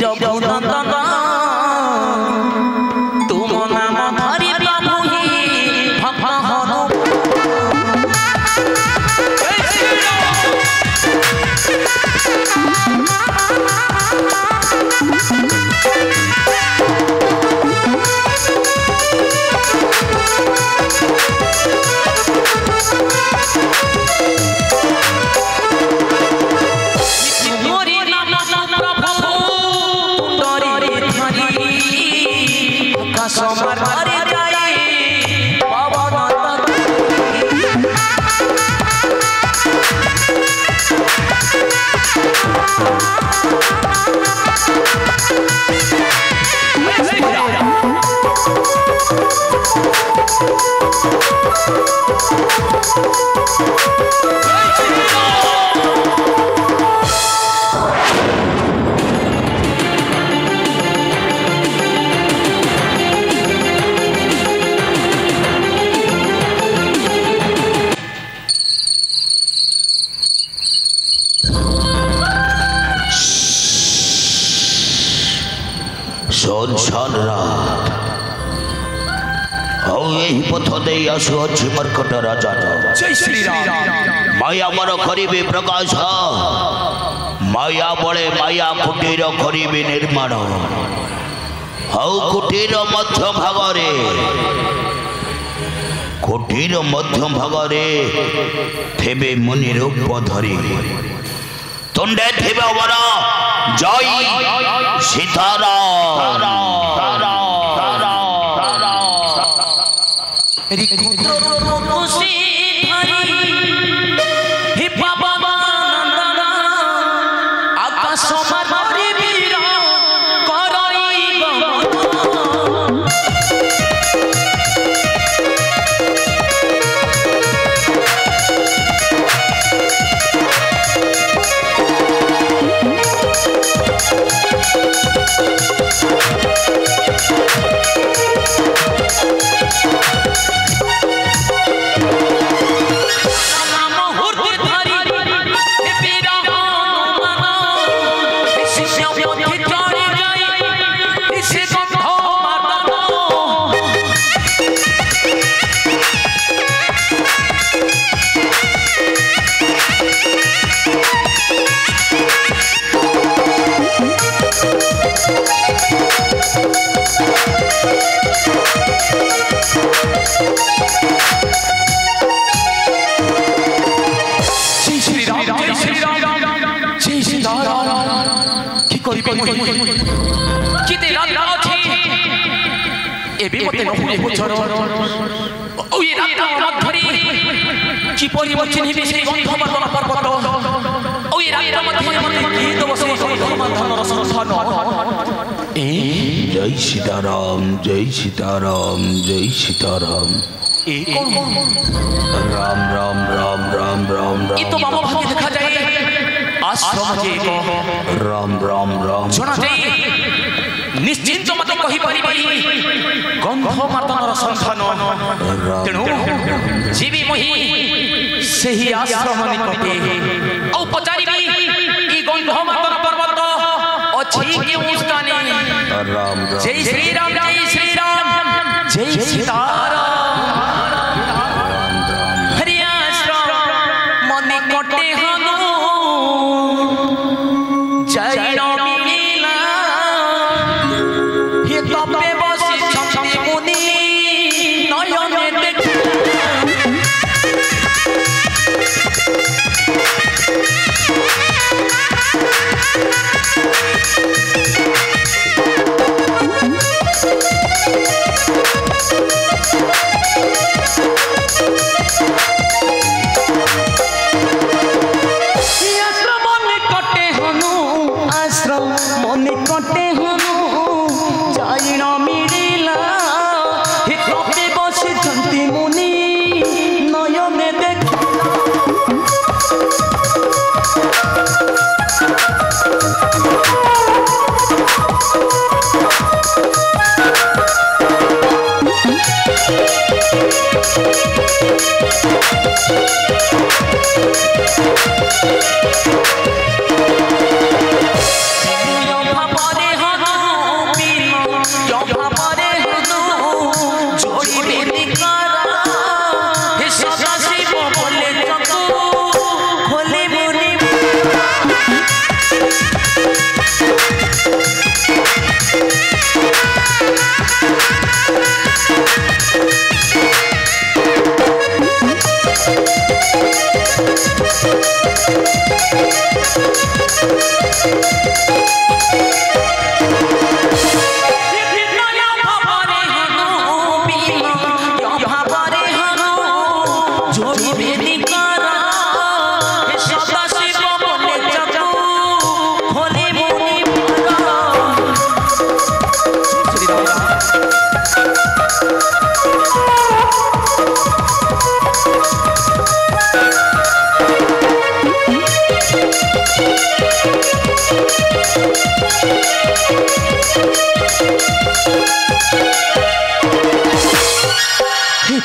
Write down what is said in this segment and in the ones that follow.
रघुनंदन तुम नाम धरि प्रभु ही भक्त हनु समर हरि जाई पवन पथ दे आसुअछि मर्कट राजा जय श्री राम माया मोर करिबे प्रकाश माया बळे माया कुटीर करिबे निर्माण हौ कुटीर मध्य भागरे थेबे मुनि रूप धरी तुंडे थेबे वर जय सीताराम जय सीताराम जय सीताराम जय सीताराम राम राम राम राम राम राम तो मामा भाग्य देखा जाए आश्रम जे राम राम राम सुना जाए निश्चिंत मत कहि परिबी गंध मातनर संधान तेणु जीवी मोहि सेही आश्रम निकटे औ पचारिबी ई गंध मातन पर्वत अछि केउ स्थाने राम जय श्री राम जय श्री राम जय सीताराम हरि आश्रम मन निकटे हनु जय भावरे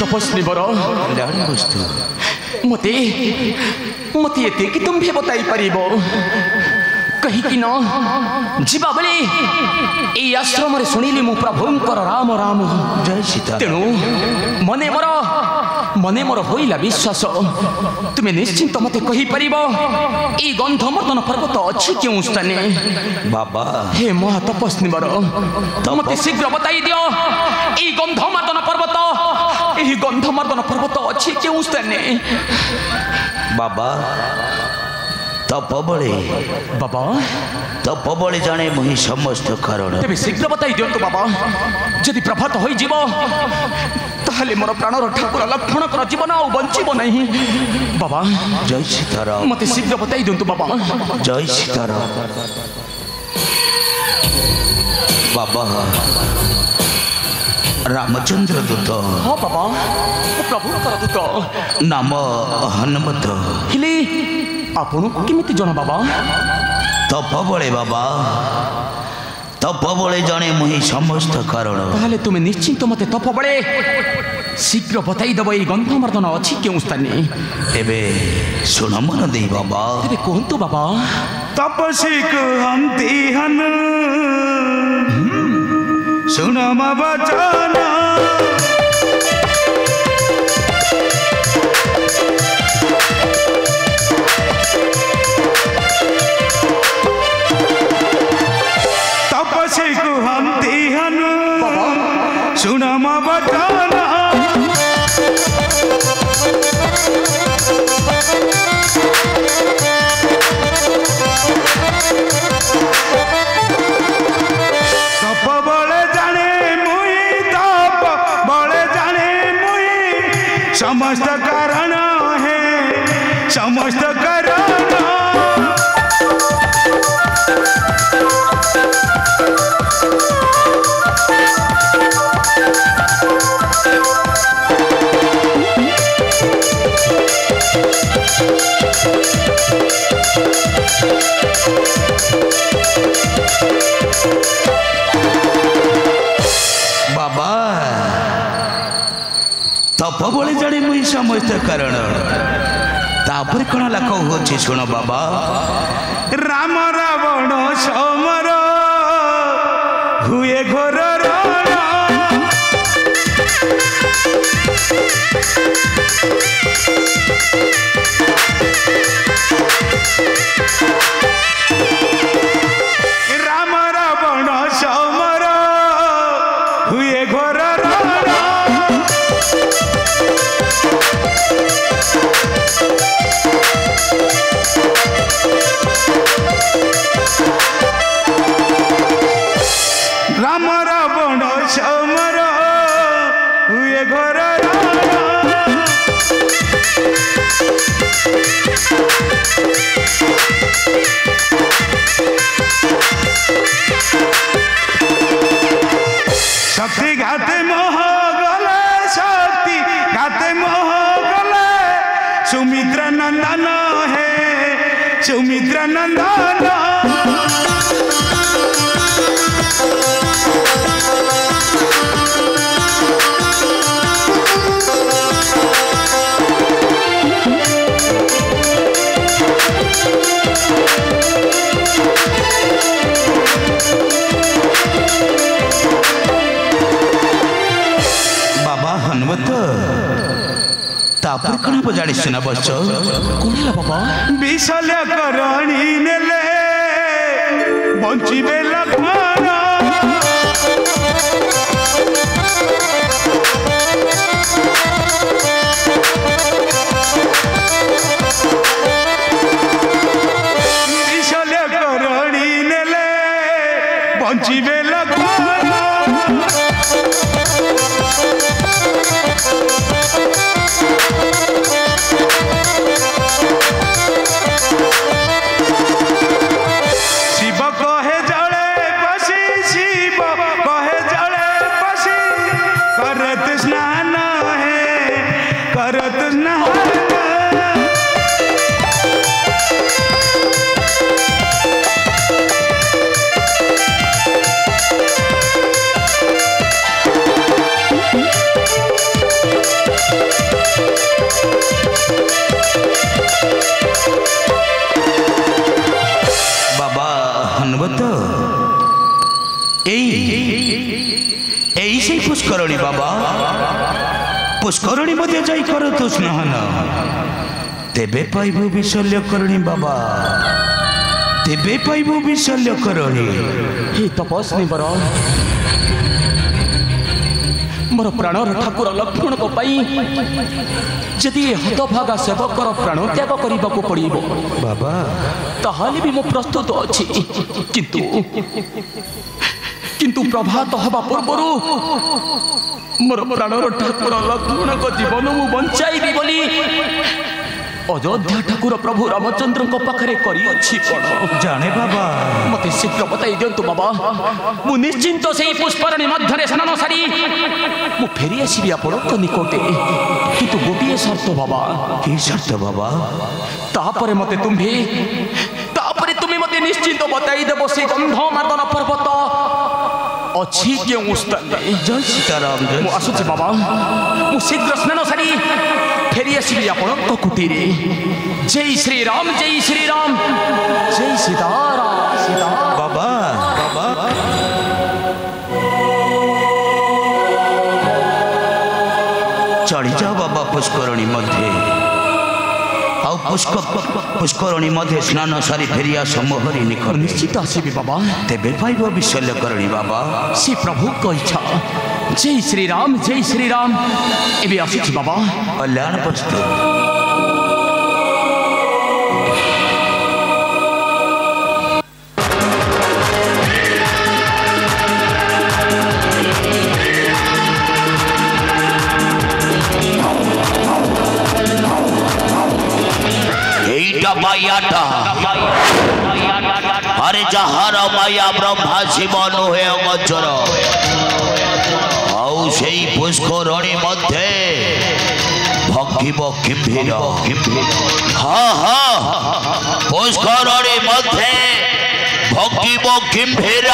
तपस्वी बर मते मते एते कि तुम्हें बताई परिबो कहीं कि न जीवा बेले ए आश्रम रे सुनिली मु प्रभुंकर राम राम जय सीता तेणु मने मोर होइला विश्वास तुम्हें निश्चिंत मते कहि परिबो ए गंधमर्दन पर्वत अछि केउ स्थाने बाबा हे महा तपस्वी बर मते शीघ्र बताई दियो ए गंधमर्दन पर्वत अछि केउ स्थाने बाबा तप बड़े जाने मुही समस्त कारण तेरे शीघ्र बताई दियंतु बाबा यदि प्रभात होई जीव ताहले मोर प्राणर ठाकुर लक्ष्मण कर जीवन आ बंचिब नहीं बाबा जय सीताराम मते शीघ्र बताई दियंतु बाबा जय सीताराम बाबा रामचंद्र दूत हाँ बाबा प्रभु कर दूत नाम हनुमत हिली आपन केमिति जन बाबा तप बड़े बाबा तप बड़े जाने मुही समस्त कारण ताहले तुमे निश्चिंत मते तप बड़े शीघ्र बताई दब ए गंधमर्दन अछि केउ स्थाने एबे सुन मन दे बाबा एबे कोहंतु बाबा तपसी को हंती हन सुन म बचना तपसी को हंती हन सुन म बचना तप बड़े जाने मुई तप बड़े जाने मुई समस्त कारण है समस्त कारण बाबा तप बोले जाने मुई समस्त कारण तापर कौन लाख होची सुन बाबा राम रावण समर हुए घोर राम रावण समर हुए घोर राम रावण समर हुए घोर शक्ति घाते मोह गले शक्ति घाते मोह गले सुमित्रा नंदन है सुमित्रा नंदन बाबा हनुमत तापर कण बजाड़ी सुना बस कोणला बाबा विशल्य करणी नेले बंचिबे लक्ष्मण बंचिबे लखन शिव कहे जड़े पसी शिव कहे जड़े पसी करत स्नान है करत स्नान से पुष्करणी बाबा पुष्करणी मध्य जाई कर तो स्नान तेबे पाइबु विशल्य करणी बाबा तेबे पाइबु विशल्य करणी हे तपस्वी बर मोर प्राणर ठाकुर लक्ष्मण को पाई जदि हतभागा सेवकर प्राण त्याग करने को पड़ो बाबा ताहाले भी मो प्रस्तुत अच्छी किंतु प्रभात हवा पूर्वर मोर प्राणर ठाकुर लक्ष्मण को जीवन मु बंचाइबी बोली अयोध्या ठाकुर प्रभु रामचंद्र को पाखरे करी अछि कोन जाने बाबा मते शीघ्र बताई दियंतु बाबा मु निश्चिंत सेही पुष्करणी मध्यरे स्नान सारी मु फेरी आसीबी आपनक निकटे किंतु गोटिए शर्त बाबा की शर्त बाबा तापरे मते तुम्ही मते निश्चिंत बताई देबो से गंधमादन पर्वत अच्छी क्यों स्थान जय सीताराम मु आसुछि बाबा मु शीघ्र स्नान सारी फेरी आसीबी आपनक कुटीर जय श्री राम जय श्री राम जय सीताराम सीताराम बाबा बाबा चढ़ी जाओ बाबा पुष्करणी मध्य पुष्करणी मध्य स्नान सारी फेरिया समोहरी निकट निश्चित आसीबी बाबा तेबे पाइब विशल्य करणी बाबा श्री प्रभु को इच्छा जय श्री राम एबे आसी बाबा कल्याण प्रस्तुत अरे जहार माया ब्रह्मा शिव नुहे अगोचर आउ से पुष्करणी मध्य भगिब किंभीर हाँ हाँ पुष्करणी मध्य भगिब किंभीर